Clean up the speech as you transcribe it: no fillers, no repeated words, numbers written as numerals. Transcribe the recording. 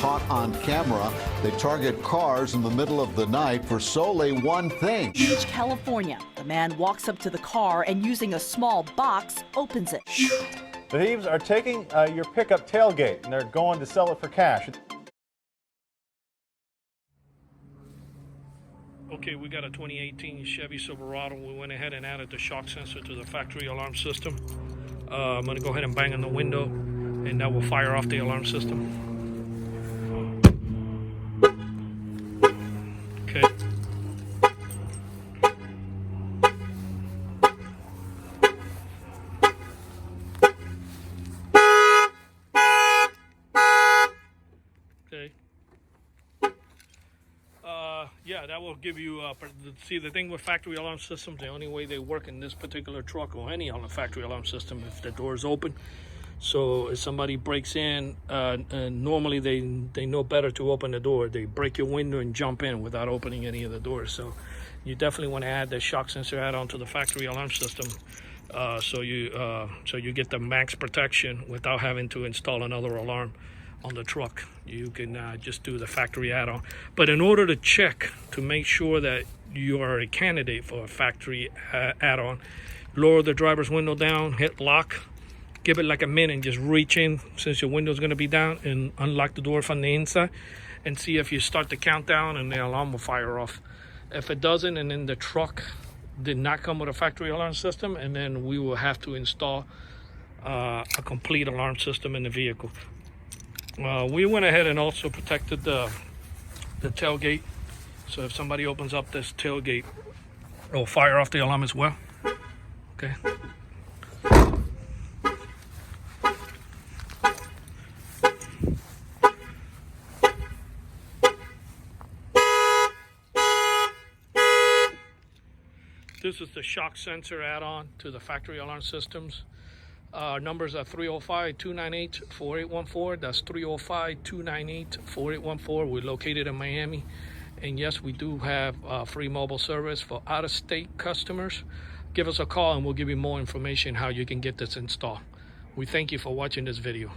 caught on camera. They target cars in the middle of the night for solely one thing. Beach, California. The man walks up to the car and using a small box, opens it. The thieves are taking your pickup tailgate and they're going to sell it for cash. Okay, we got a 2018 Chevy Silverado. We went ahead and added the shock sensor to the factory alarm system. I'm gonna go ahead and bang on the window and that will fire off the alarm system. Okay. Okay. Yeah, that will give you, see, the thing with factory alarm systems, the only way they work in this particular truck or any other factory alarm system, if the door is open. So if somebody breaks in, normally they know better to open the door. They break your window and jump in without opening any of the doors. So you definitely want to add the shock sensor add-on to the factory alarm system, so you get the max protection without having to install another alarm on the truck. You can just do the factory add-on. But in order to check to make sure that you are a candidate for a factory add-on, lower the driver's window down, hit lock, give it like a minute and just reach in since your window is going to be down and unlock the door from the inside and see if you start the countdown and the alarm will fire off. If it doesn't, and then the truck did not come with a factory alarm system, and then we will have to install a complete alarm system in the vehicle. We went ahead and also protected the tailgate, so if somebody opens up this tailgate, it will fire off the alarm as well. Okay. This is the shock sensor add-on to the factory alarm systems. Our numbers are 305-298-4814. That's 305-298-4814. We're located in Miami. And yes, we do have free mobile service for out-of-state customers. Give us a call and we'll give you more information how you can get this installed. We thank you for watching this video.